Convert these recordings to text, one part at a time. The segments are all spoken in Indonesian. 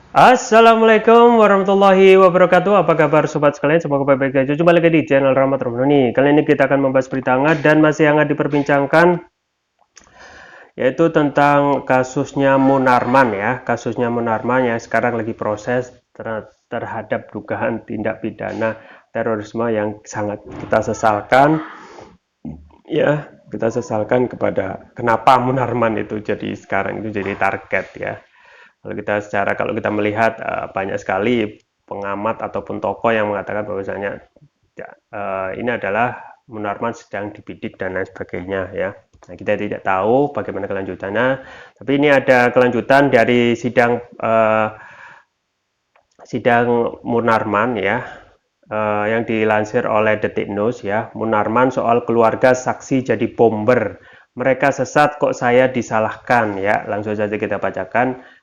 Assalamualaikum warahmatullahi wabarakatuh. Apa kabar sobat sekalian? Semoga baik-baik saja. Jumpa lagi di channel Rahmat Romani. Kali ini kita akan membahas berita hangat dan masih hangat diperbincangkan, yaitu tentang kasusnya Munarman ya. Kasusnya Munarman yang sekarang lagi proses terhadap dugaan tindak pidana terorisme yang sangat kita sesalkan. Ya, kita sesalkan kepada kenapa Munarman itu jadi sekarang itu jadi target ya. Kalau kita melihat banyak sekali pengamat ataupun tokoh yang mengatakan bahwasanya ya, ini adalah Munarman sedang dibidik dan lain sebagainya ya. Nah, kita tidak tahu bagaimana kelanjutannya, tapi ini ada kelanjutan dari sidang Munarman ya, yang dilansir oleh Detik News ya. Munarman soal keluarga saksi jadi bomber. Mereka sesat kok saya disalahkan ya. Langsung saja kita bacakan.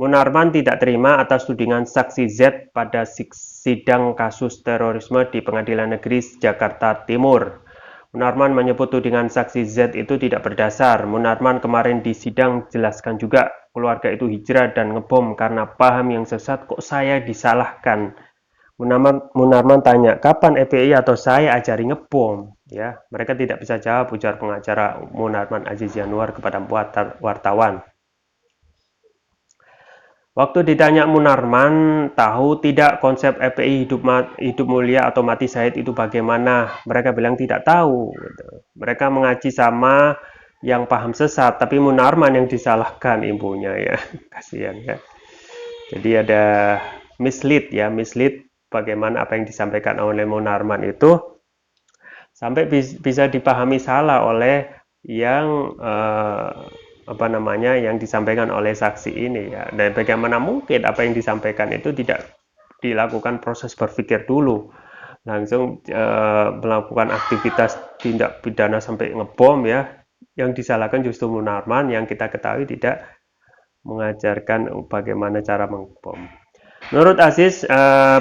Munarman tidak terima atas tudingan saksi Z pada sidang kasus terorisme di Pengadilan Negeri Jakarta Timur. Munarman menyebut tudingan saksi Z itu tidak berdasar. Munarman kemarin di sidang jelaskan juga keluarga itu hijrah dan ngebom karena paham yang sesat, kok saya disalahkan. Munarman tanya, kapan EPI atau saya ajari ngebom? Ya, mereka tidak bisa jawab, ujar pengacara Munarman Aziz Yanuar kepada wartawan. Waktu ditanya Munarman, tahu tidak konsep FPI hidup mulia atau mati syahid itu bagaimana? Mereka bilang tidak tahu. Gitu. Mereka mengaji sama yang paham sesat, tapi Munarman yang disalahkan ibunya ya. Kasihan ya. Jadi ada mislead bagaimana apa yang disampaikan oleh Munarman itu sampai bisa dipahami salah oleh yang yang disampaikan oleh saksi ini ya. Dan bagaimana mungkin apa yang disampaikan itu tidak dilakukan proses berpikir dulu, langsung melakukan aktivitas tindak pidana sampai ngebom ya. Yang disalahkan justru Munarman yang kita ketahui tidak mengajarkan bagaimana cara mengebom. Menurut Aziz,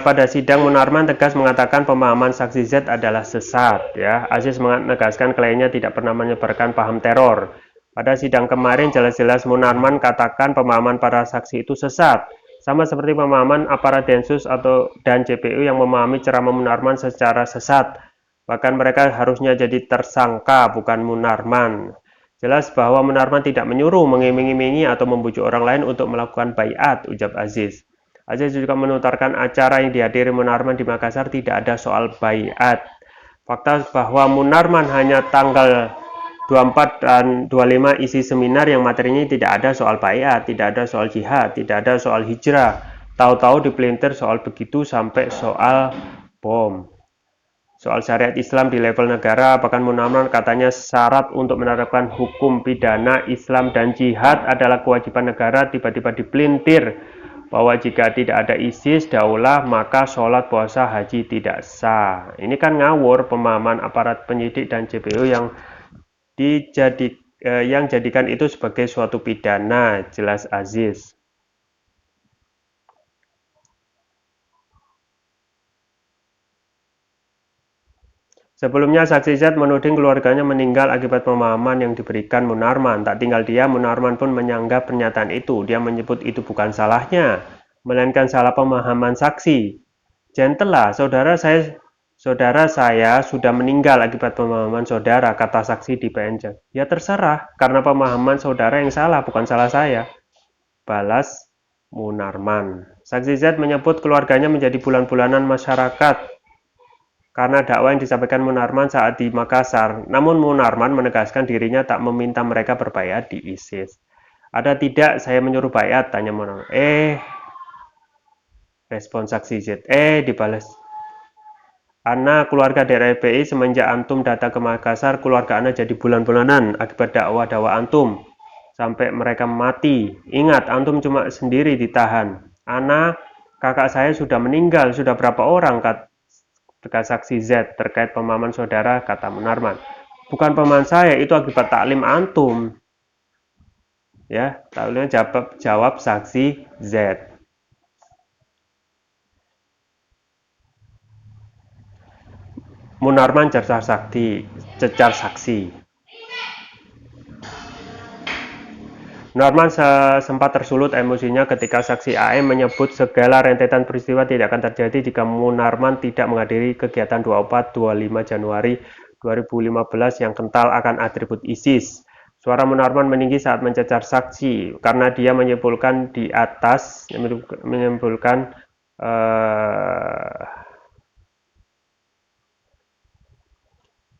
pada sidang Munarman tegas mengatakan pemahaman saksi Z adalah sesat. Ya, Aziz menegaskan kliennya tidak pernah menyebarkan paham teror. Pada sidang kemarin jelas-jelas Munarman katakan pemahaman para saksi itu sesat, sama seperti pemahaman aparat Densus dan JPU yang memahami ceramah Munarman secara sesat. Bahkan mereka harusnya jadi tersangka, bukan Munarman. Jelas bahwa Munarman tidak menyuruh, mengiming-imingi atau membujuk orang lain untuk melakukan baiat, ujar Aziz. Aziz juga menuturkan acara yang dihadiri Munarman di Makassar tidak ada soal baiat. Fakta bahwa Munarman hanya tanggal 24 dan 25 isi seminar yang materinya tidak ada soal baiat, tidak ada soal jihad, tidak ada soal hijrah. Tahu-tahu dipelintir soal begitu sampai soal bom. Soal syariat Islam di level negara, bahkan Munarman katanya syarat untuk menerapkan hukum pidana Islam dan jihad adalah kewajiban negara, tiba-tiba dipelintir bahwa jika tidak ada ISIS daulah maka sholat puasa haji tidak sah. Ini kan ngawur pemahaman aparat penyidik dan JPU yang jadikan itu sebagai suatu pidana, jelas Aziz. Sebelumnya saksi Z menuding keluarganya meninggal akibat pemahaman yang diberikan Munarman. Tak tinggal dia, Munarman pun menyanggah pernyataan itu. Dia menyebut itu bukan salahnya, melainkan salah pemahaman saksi. Gentlelah, saudara saya sudah meninggal akibat pemahaman saudara, kata saksi di PNJ. Ya terserah, karena pemahaman saudara yang salah, bukan salah saya. Balas Munarman. Saksi Z menyebut keluarganya menjadi bulan-bulanan masyarakat karena dakwah yang disampaikan Munarman saat di Makassar. Namun Munarman menegaskan dirinya tak meminta mereka berbaiat di ISIS. Ada tidak saya menyuruh baiat, tanya Munarman. Respon saksi Z. Dibalas. Ana keluarga daerah FPI semenjak antum datang ke Makassar, keluarga Ana jadi bulan-bulanan akibat dakwah-dakwah antum. Sampai mereka mati. Ingat, antum cuma sendiri ditahan. Ana, kakak saya sudah meninggal, sudah berapa orang, kata saksi Z terkait pemahaman saudara, kata Munarman. Bukan pemahaman saya, itu akibat taklim antum. Ya, taklimnya jawab saksi Z. Munarman cecar saksi. Munarman sempat tersulut emosinya ketika saksi AM menyebut segala rentetan peristiwa tidak akan terjadi jika Munarman tidak menghadiri kegiatan 24-25 Januari 2015 yang kental akan atribut ISIS. Suara Munarman meninggi saat mencecar saksi karena dia menyimpulkan di atas menyimpulkan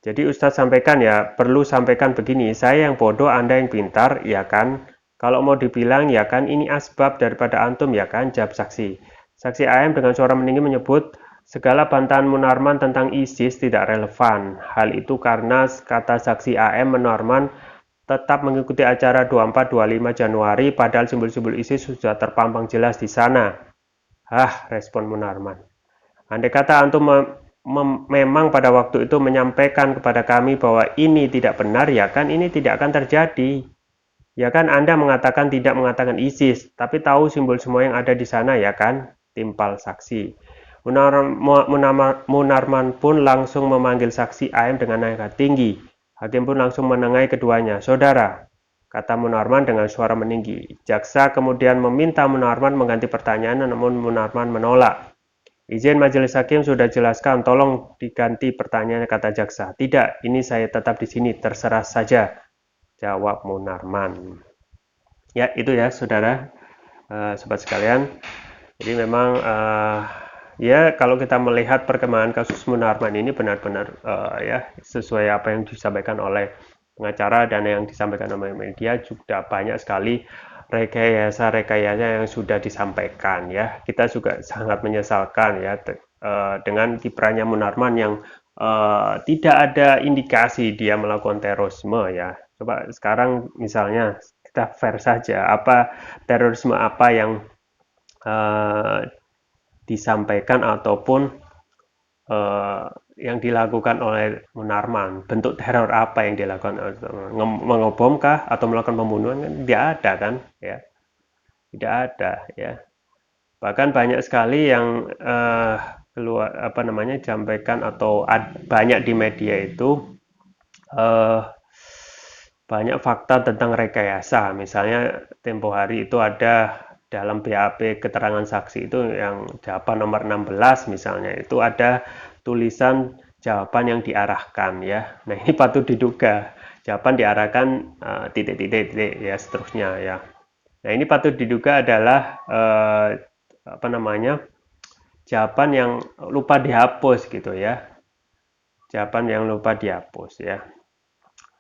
jadi Ustadz sampaikan ya, perlu sampaikan begini, saya yang bodoh, Anda yang pintar, ya kan? Kalau mau dibilang, ya kan, ini asbab daripada antum, ya kan, jawab saksi. Saksi AM dengan suara meninggi menyebut, segala bantahan Munarman tentang ISIS tidak relevan. Hal itu karena kata saksi AM Munarman tetap mengikuti acara 24-25 Januari, padahal simbol-simbol ISIS sudah terpampang jelas di sana. Respon Munarman. Andai kata antum memang pada waktu itu menyampaikan kepada kami bahwa ini tidak benar, ya kan ini tidak akan terjadi. Ya kan Anda mengatakan tidak mengatakan ISIS, tapi tahu simbol semua yang ada di sana, ya kan? Timpal saksi. Munarman pun langsung memanggil saksi AM dengan nada tinggi. Hakim pun langsung menengahi keduanya. Saudara, kata Munarman dengan suara meninggi. Jaksa kemudian meminta Munarman mengganti pertanyaan, namun Munarman menolak. Izin majelis hakim sudah jelaskan, tolong diganti pertanyaannya, kata jaksa. Tidak, ini saya tetap di sini, terserah saja, jawab Munarman. Ya, itu ya, saudara, sobat sekalian. Jadi memang, ya kalau kita melihat perkembangan kasus Munarman ini benar-benar ya sesuai apa yang disampaikan oleh pengacara dan yang disampaikan oleh media, juga banyak sekali rekayasa yang sudah disampaikan ya. Kita juga sangat menyesalkan ya dengan kiprahnya Munarman yang tidak ada indikasi dia melakukan terorisme ya. Coba sekarang misalnya kita fair saja, apa terorisme apa yang disampaikan ataupun yang dilakukan oleh Munarman, bentuk teror apa yang dilakukan, mengebomkah atau melakukan pembunuhan, kan tidak ada kan ya, tidak ada ya. Bahkan banyak sekali yang keluar apa namanya disampaikan atau banyak di media itu banyak fakta tentang rekayasa. Misalnya tempo hari itu ada dalam BAP keterangan saksi itu yang jawaban nomor 16 misalnya itu ada tulisan jawaban yang diarahkan ya. Nah, ini patut diduga jawaban diarahkan titik-titik ya seterusnya ya. Nah, ini patut diduga adalah apa namanya? Jawaban yang lupa dihapus gitu ya. Jawaban yang lupa dihapus ya.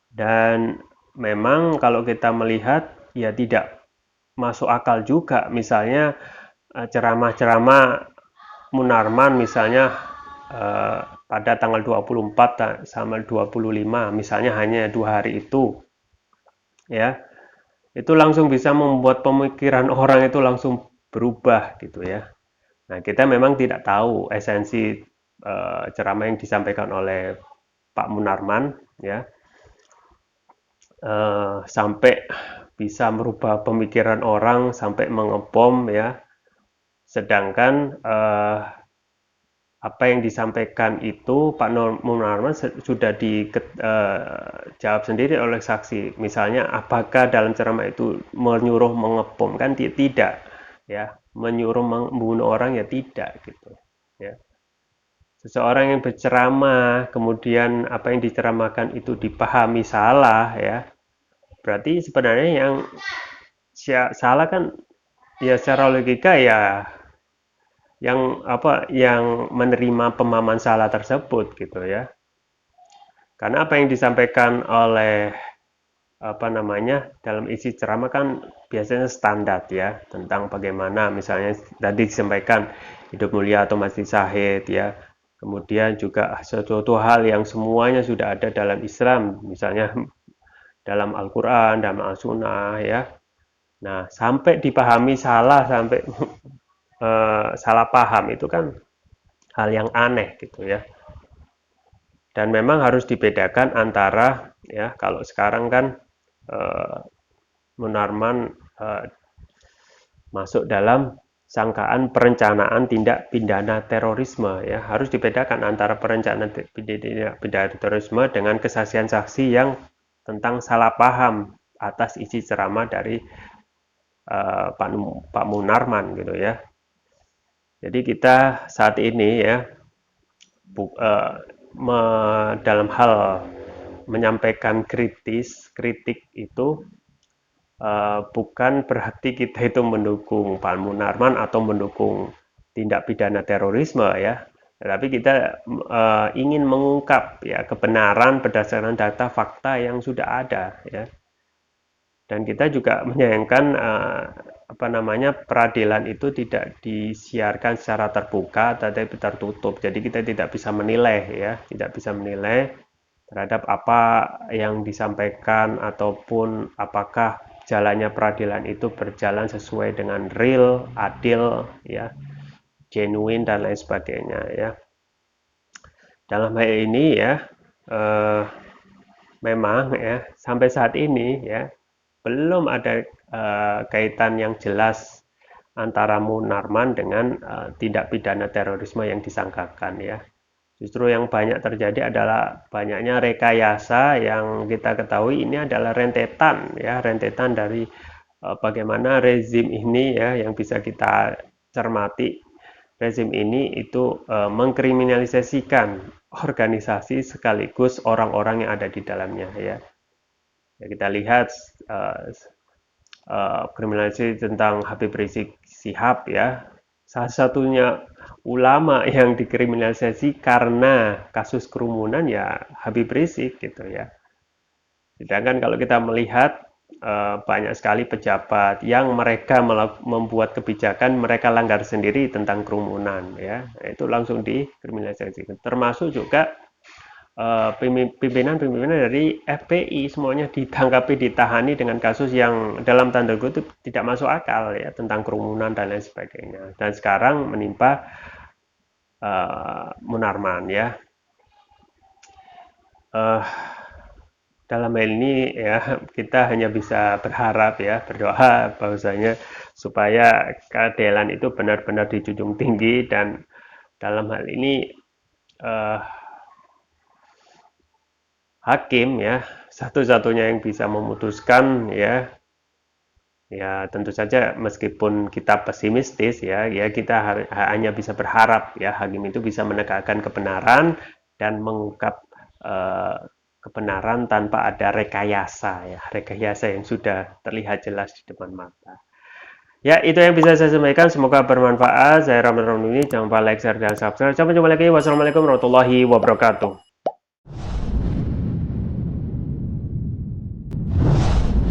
Dan memang kalau kita melihat ya tidak masuk akal juga, misalnya ceramah-ceramah Munarman misalnya pada tanggal 24 sama 25 misalnya hanya 2 hari itu ya, itu langsung bisa membuat pemikiran orang itu langsung berubah gitu ya. Nah, kita memang tidak tahu esensi ceramah yang disampaikan oleh Pak Munarman ya sampai bisa merubah pemikiran orang sampai mengebom ya. Sedangkan apa yang disampaikan itu Pak Munarman sudah dijawab sendiri oleh saksi. Misalnya apakah dalam ceramah itu menyuruh mengebom, kan tidak ya, menyuruh membunuh orang ya tidak gitu ya. Seseorang yang berceramah kemudian apa yang diceramahkan itu dipahami salah ya, berarti sebenarnya yang salah kan ya secara logika ya yang menerima pemahaman salah tersebut gitu ya. Karena apa yang disampaikan oleh apa namanya dalam isi ceramah kan biasanya standar ya, tentang bagaimana misalnya tadi disampaikan hidup mulia atau mati syahid ya. Kemudian juga sesuatu hal yang semuanya sudah ada dalam Islam, misalnya dalam Al-Qur'an, dalam Al-Sunnah ya. Nah, sampai dipahami salah, sampai salah paham itu kan hal yang aneh gitu ya. Dan memang harus dibedakan antara ya, kalau sekarang kan Munarman masuk dalam sangkaan perencanaan tindak pidana terorisme ya, harus dibedakan antara perencanaan tindak pidana terorisme dengan kesaksian saksi yang tentang salah paham atas isi ceramah dari Pak Munarman gitu ya. Jadi kita saat ini ya dalam hal menyampaikan kritik itu bukan berarti kita itu mendukung Pak Munarman atau mendukung tindak pidana terorisme ya, tetapi kita ingin mengungkap ya kebenaran berdasarkan data fakta yang sudah ada ya. Dan kita juga menyayangkan peradilan itu tidak disiarkan secara terbuka tetapi tertutup. Jadi kita tidak bisa menilai ya, tidak bisa menilai terhadap apa yang disampaikan ataupun apakah jalannya peradilan itu berjalan sesuai dengan real, adil, ya, genuine dan lain sebagainya ya. Dalam hal ini ya, memang ya sampai saat ini ya belum ada kaitan yang jelas antara Munarman dengan tindak pidana terorisme yang disangkakan ya. Justru yang banyak terjadi adalah banyaknya rekayasa yang kita ketahui ini adalah rentetan ya, rentetan dari bagaimana rezim ini ya yang bisa kita cermati. Rezim ini itu mengkriminalisasikan organisasi sekaligus orang-orang yang ada di dalamnya ya. Ya, kita lihat kriminalisasi tentang Habib Rizik Syihab ya, salah satunya ulama yang dikriminalisasi karena kasus kerumunan ya Habib Rizik gitu ya. Sedangkan kalau kita melihat banyak sekali pejabat yang mereka membuat kebijakan mereka langgar sendiri tentang kerumunan ya, itu langsung dikriminalisasi. Termasuk juga pimpinan-pimpinan dari FPI semuanya ditangkapi, ditahani dengan kasus yang dalam tanda kutip tidak masuk akal ya tentang kerumunan dan lain sebagainya. Dan sekarang menimpa Munarman ya. Dalam hal ini ya kita hanya bisa berharap ya, berdoa bahwasanya supaya keadilan itu benar-benar dijunjung tinggi dan dalam hal ini hakim ya satu-satunya yang bisa memutuskan ya tentu saja meskipun kita pesimistis ya kita hanya bisa berharap ya hakim itu bisa menegakkan kebenaran dan mengungkap kebenaran tanpa ada rekayasa ya, rekayasa yang sudah terlihat jelas di depan mata. Ya, itu yang bisa saya sampaikan. Semoga bermanfaat. Saya Rahman Ramli. Jangan lupa like, share, dan subscribe. Sampai jumpa lagi. Wassalamualaikum warahmatullahi wabarakatuh.